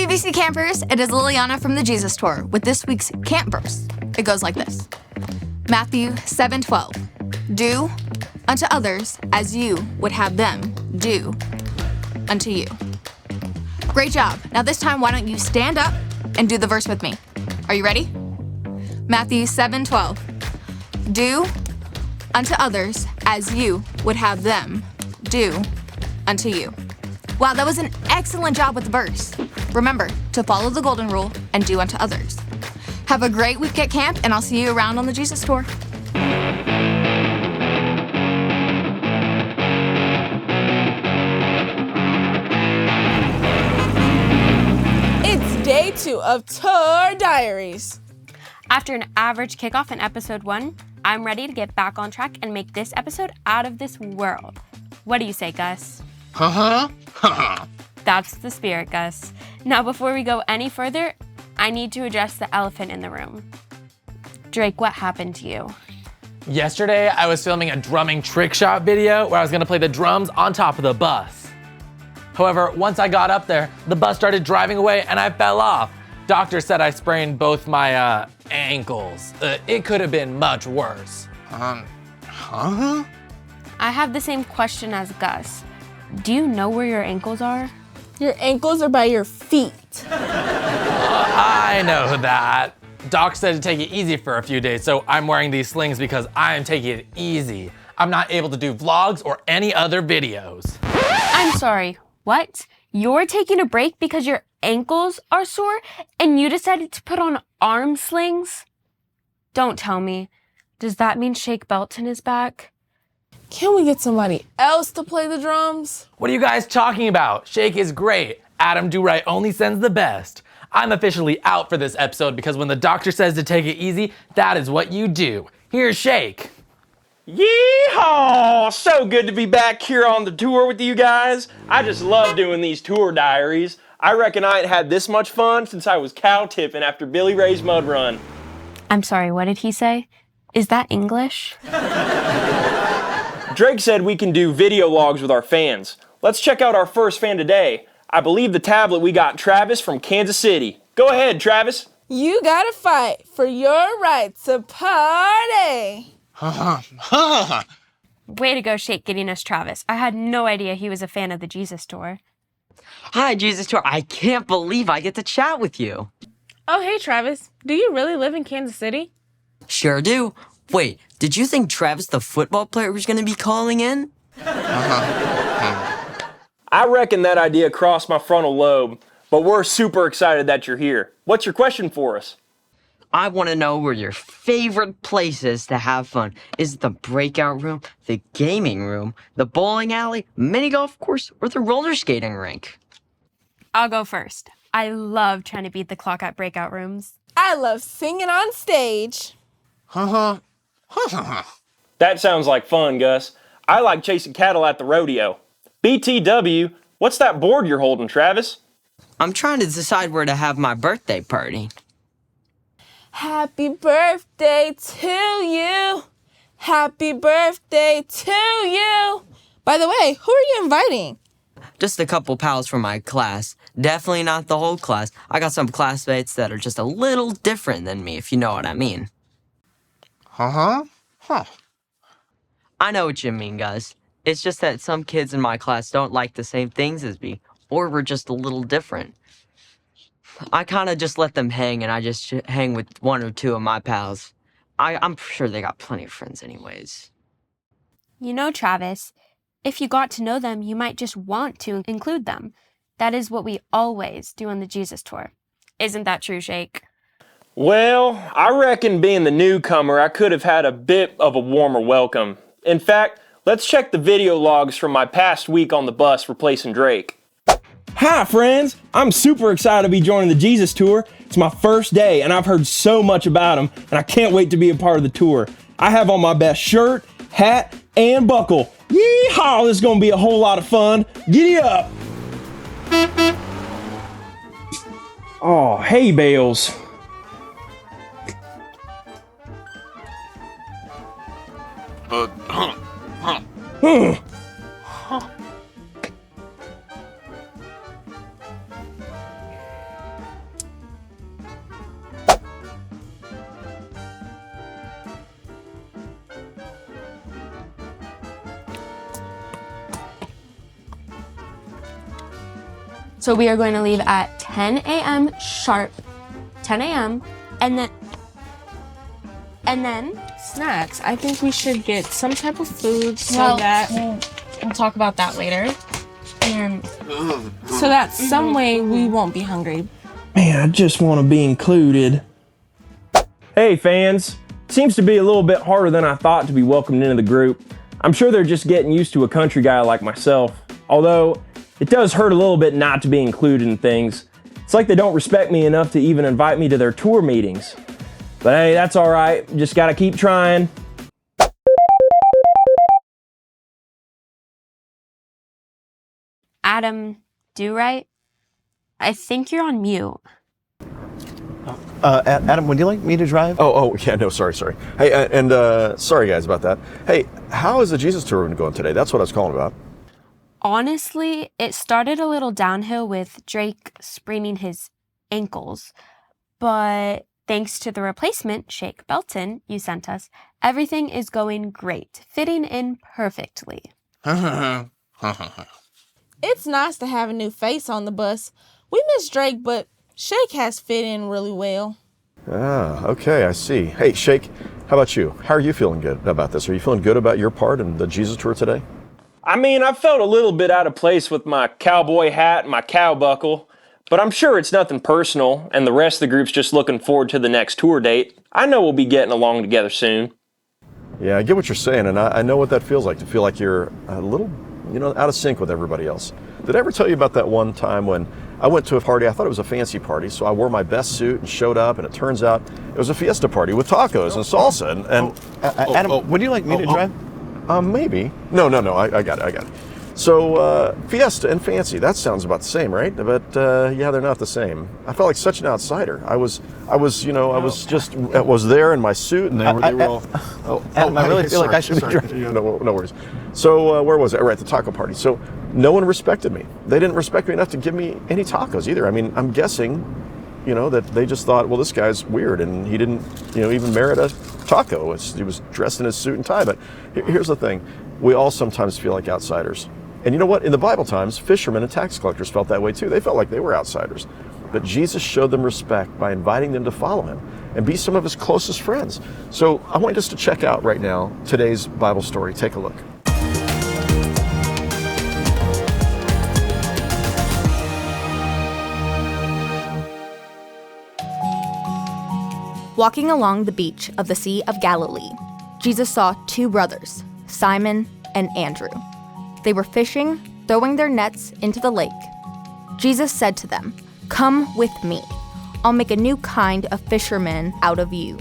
Hey UVC campers, it is Liliana from the Jesus Tour with this week's camp verse. It goes like this. Matthew 7:12. Do unto others as you would have them do unto you. Great job. Now this time, why don't you stand up and do the verse with me? Are you ready? Matthew 7:12. Do unto others as you would have them do unto you. Wow, that was an excellent job with the verse. Remember to follow the golden rule and do unto others. Have a great week at camp, and I'll see you around on the Jesus Tour. It's day 2 of Tour Diaries. After an average kickoff in episode 1, I'm ready to get back on track and make this episode out of this world. What do you say, Gus? That's the spirit, Gus. Now, before we go any further, I need to address the elephant in the room. Drake, what happened to you? Yesterday, I was filming a drumming trick shot video where I was gonna play the drums on top of the bus. However, once I got up there, the bus started driving away and I fell off. Doctor said I sprained both my ankles. It could have been much worse. I have the same question as Gus. Do you know where your ankles are? Your ankles are by your feet. I know that. Doc said to take it easy for a few days, so I'm wearing these slings because I am taking it easy. I'm not able to do vlogs or any other videos. I'm sorry, what? You're taking a break because your ankles are sore and you decided to put on arm slings? Don't tell me. Does that mean Shake Belton is back? Can we get somebody else to play the drums? What are you guys talking about? Shake is great. Adam Do-Right only sends the best. I'm officially out for this episode because when the doctor says to take it easy, that is what you do. Here's Shake. Yeehaw! So good to be back here on the tour with you guys. I just love doing these tour diaries. I reckon I ain't had this much fun since I was cow tipping after Billy Ray's mud run. I'm sorry, what did he say? Is that English? Drake said we can do video logs with our fans. Let's check out our first fan today. I believe the tablet we got Travis from Kansas City. Go ahead, Travis. You gotta fight for your right to party. Way to go, Shake, getting us Travis. I had no idea he was a fan of the Jesus Tour. Hi, Jesus Tour. I can't believe I get to chat with you. Oh, hey, Travis. Do you really live in Kansas City? Sure do. Wait, did you think Travis the football player was going to be calling in? I reckon that idea crossed my frontal lobe, but we're super excited that you're here. What's your question for us? I want to know where your favorite place is to have fun. Is it the breakout room, the gaming room, the bowling alley, mini golf course, or the roller skating rink? I'll go first. I love trying to beat the clock at breakout rooms. I love singing on stage. That sounds like fun, Gus. I like chasing cattle at the rodeo. BTW, what's that board you're holding, Travis? I'm trying to decide where to have my birthday party. Happy birthday to you. Happy birthday to you. By the way, who are you inviting? Just a couple pals from my class. Definitely not the whole class. I got some classmates that are just a little different than me, if you know what I mean. I know what you mean, guys. It's just that some kids in my class don't like the same things as me, or we're just a little different. I kind of just let them hang, and I just hang with one or two of my pals. I'm sure they got plenty of friends anyways. You know, Travis, if you got to know them, you might just want to include them. That is what we always do on the Jesus Tour. Isn't that true, Shake? Well, I reckon being the newcomer, I could have had a bit of a warmer welcome. In fact, let's check the video logs from my past week on the bus replacing Drake. Hi friends, I'm super excited to be joining the Jesus Tour. It's my first day and I've heard so much about them and I can't wait to be a part of the tour. I have on my best shirt, hat, and buckle. Yeehaw, this is gonna be a whole lot of fun. Giddy up. Oh, hay bales. So we are going to leave at 10 a.m. sharp. 10 a.m. and then Snacks. I think we should get some type of food so Well, that we'll talk about that later. And some way we won't be hungry. Man, I just want to be included. Hey fans, seems to be a little bit harder than I thought to be welcomed into the group. I'm sure they're just getting used to a country guy like myself, although it does hurt a little bit not to be included in things. It's like they don't respect me enough to even invite me to their tour meetings. But hey, that's all right, just gotta keep trying. Adam, do right? I think you're on mute. Adam, would you like me to drive? Oh, yeah, no, sorry. Hey, sorry guys about that. Hey, how is the Jesus tour going today? That's what I was calling about. Honestly, it started a little downhill with Drake spraining his ankles, but thanks to the replacement, Shake Belton, you sent us, everything is going great, fitting in perfectly. It's nice to have a new face on the bus. We miss Drake, but Shake has fit in really well. Ah, okay, I see. Hey, Shake, how about you? How are you feeling good about this? Are you feeling good about your part in the Jesus tour today? I mean, I felt a little bit out of place with my cowboy hat and my cow buckle, but I'm sure it's nothing personal, and the rest of the group's just looking forward to the next tour date. I know we'll be getting along together soon. Yeah, I get what you're saying, and I know what that feels like, to feel like you're a little, out of sync with everybody else. Did I ever tell you about that one time when I went to a party? I thought it was a fancy party, so I wore my best suit and showed up, and it turns out it was a fiesta party with tacos and salsa. Adam, would you like me to drive? Maybe. No, I got it. So, fiesta and fancy, that sounds about the same, right? But, yeah, they're not the same. I felt like such an outsider. I was there in my suit, and they were all... Adam, I really feel like I should be driving. Yeah, no worries. So, where was I? Right, at the taco party. So, no one respected me. They didn't respect me enough to give me any tacos either. I mean, I'm guessing, that they just thought, well, this guy's weird, and he didn't, even merit a taco. He was dressed in his suit and tie. But here's the thing. We all sometimes feel like outsiders. And you know what? In the Bible times, fishermen and tax collectors felt that way too. They felt like they were outsiders. But Jesus showed them respect by inviting them to follow him and be some of his closest friends. So I want us to check out right now today's Bible story. Take a look. Walking along the beach of the Sea of Galilee, Jesus saw two brothers, Simon and Andrew. They were fishing, throwing their nets into the lake. Jesus said to them, "Come with me. I'll make a new kind of fisherman out of you.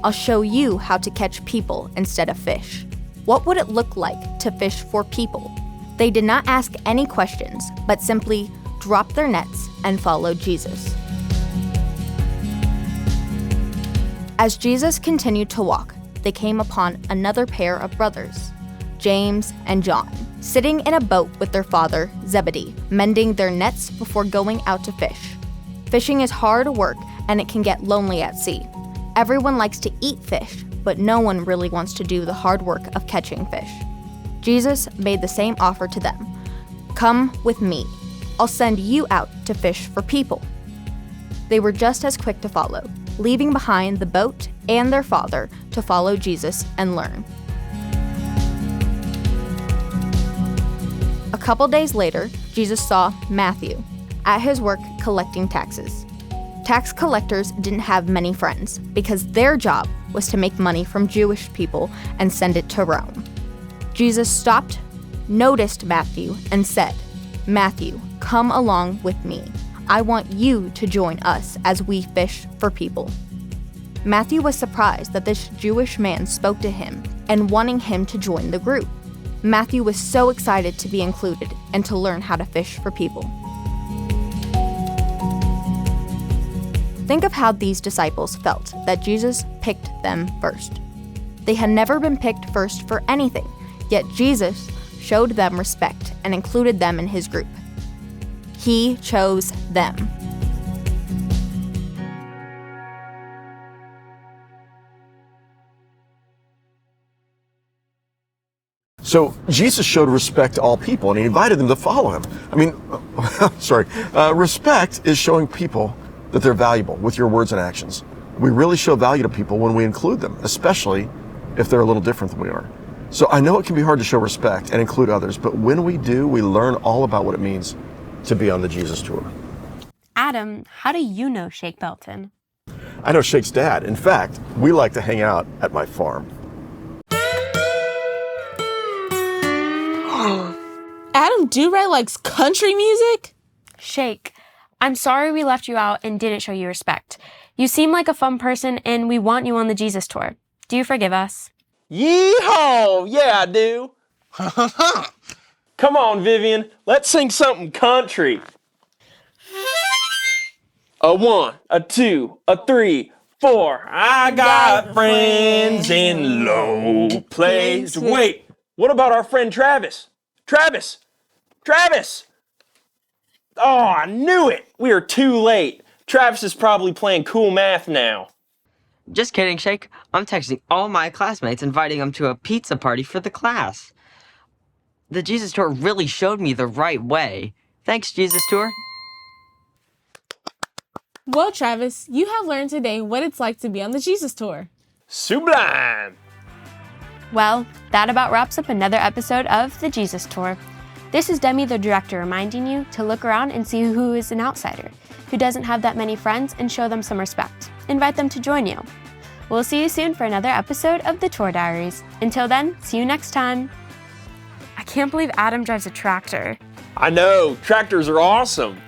I'll show you how to catch people instead of fish." What would it look like to fish for people? They did not ask any questions, but simply dropped their nets and followed Jesus. As Jesus continued to walk, they came upon another pair of brothers, James and John, sitting in a boat with their father, Zebedee, mending their nets before going out to fish. Fishing is hard work and it can get lonely at sea. Everyone likes to eat fish, but no one really wants to do the hard work of catching fish. Jesus made the same offer to them. "Come with me. I'll send you out to fish for people." They were just as quick to follow, leaving behind the boat and their father to follow Jesus and learn. A couple days later, Jesus saw Matthew at his work collecting taxes. Tax collectors didn't have many friends because their job was to make money from Jewish people and send it to Rome. Jesus stopped, noticed Matthew, and said, "Matthew, come along with me. I want you to join us as we fish for people." Matthew was surprised that this Jewish man spoke to him and wanting him to join the group. Matthew was so excited to be included and to learn how to fish for people. Think of how these disciples felt that Jesus picked them first. They had never been picked first for anything, yet Jesus showed them respect and included them in his group. He chose them. So Jesus showed respect to all people, and he invited them to follow him. I mean, respect is showing people that they're valuable with your words and actions. We really show value to people when we include them, especially if they're a little different than we are. So I know it can be hard to show respect and include others, but when we do, we learn all about what it means to be on the Jesus tour. Adam, how do you know Shake Belton? I know Shake's dad. In fact, we like to hang out at my farm. Adam Do-Right likes country music? Shake, I'm sorry we left you out and didn't show you respect. You seem like a fun person and we want you on the Jesus tour. Do you forgive us? Yeehaw! Yeah, I do. Come on, Vivian. Let's sing something country. A 1, a 2, a 3, 4. I got friends in low places. Wait, what about our friend Travis? Travis! Oh, I knew it! We are too late. Travis is probably playing cool math now. Just kidding, Shake. I'm texting all my classmates inviting them to a pizza party for the class. The Jesus Tour really showed me the right way. Thanks, Jesus Tour. Well, Travis, you have learned today what it's like to be on the Jesus tour. Sublime! Well, that about wraps up another episode of the Jesus Tour. This is Demi, the director, reminding you to look around and see who is an outsider, who doesn't have that many friends, and show them some respect. Invite them to join you. We'll see you soon for another episode of the Tour Diaries. Until then, see you next time. I can't believe Adam drives a tractor. I know, tractors are awesome.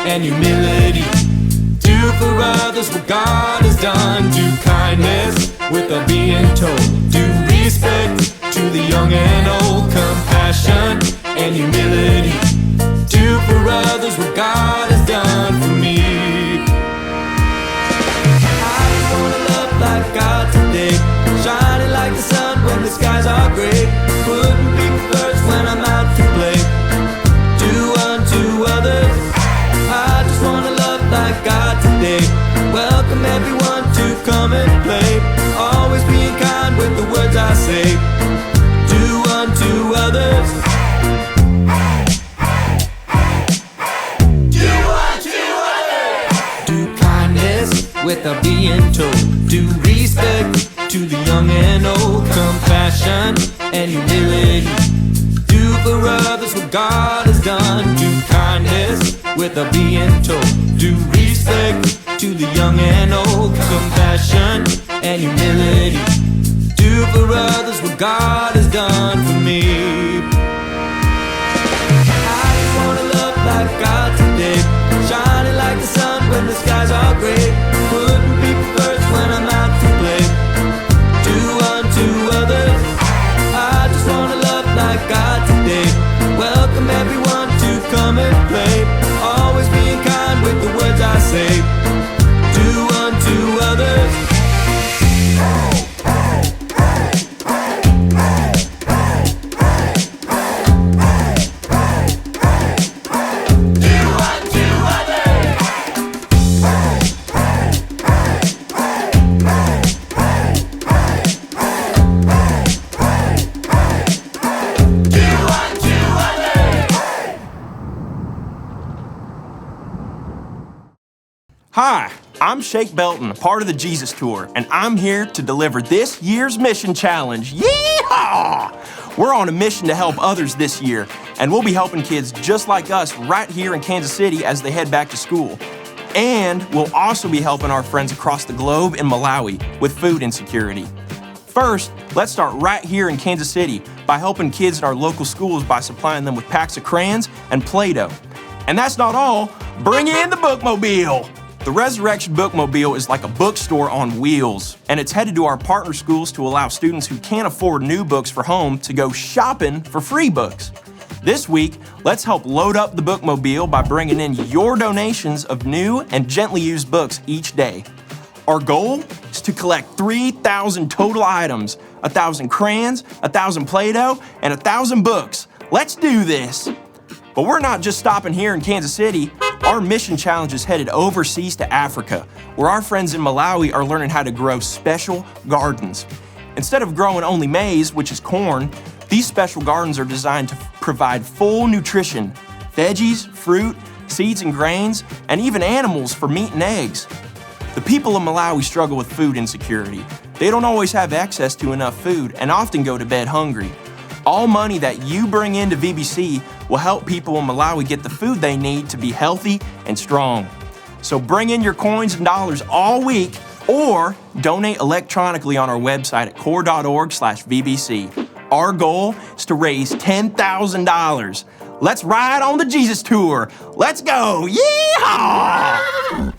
And humility. Do for others what God has done. Do kindness without being told. Do respect to the young and old. Compassion and humility. Do for others what God has done for me. I just wanna love like God today. Shining like the sun when the skies are gray. Putting people first when I'm out to play. Do unto others. I just wanna love like God today. Welcome everyone to come and play. Always being kind with the words I say. Do unto others. Do unto others. Do kindness without being told. Do respect to the young and old. Compassion and humility. Do for others what God has done. Do kindness without being told. Do respect to the young and old. Compassion and humility. Do for others what God has done for me. I just wanna love like God today. Shining like the sun when the skies are gray. Putting people first when I'm out to play. Do unto others. I just wanna love like God today. Welcome everyone to come and play. Always being kind with the words I say. Do unto others. Hi, I'm Shake Belton, part of the Jesus Tour, and I'm here to deliver this year's mission challenge. Yeah! Yeehaw! We're on a mission to help others this year, and we'll be helping kids just like us right here in Kansas City as they head back to school. And we'll also be helping our friends across the globe in Malawi with food insecurity. First, let's start right here in Kansas City by helping kids in our local schools by supplying them with packs of crayons and Play-Doh. And that's not all, bring in the bookmobile! The Resurrection Bookmobile is like a bookstore on wheels, and it's headed to our partner schools to allow students who can't afford new books for home to go shopping for free books. This week, let's help load up the bookmobile by bringing in your donations of new and gently used books each day. Our goal is to collect 3,000 total items, 1,000 crayons, 1,000 Play-Doh, and 1,000 books. Let's do this! But we're not just stopping here in Kansas City. Our mission challenge is headed overseas to Africa, where our friends in Malawi are learning how to grow special gardens. Instead of growing only maize, which is corn, these special gardens are designed to provide full nutrition, veggies, fruit, seeds and grains, and even animals for meat and eggs. The people of Malawi struggle with food insecurity. They don't always have access to enough food and often go to bed hungry. All money that you bring into VBC will help people in Malawi get the food they need to be healthy and strong. So bring in your coins and dollars all week or donate electronically on our website at core.org/VBC. Our goal is to raise $10,000. Let's ride on the Jesus Tour. Let's go. Yeehaw!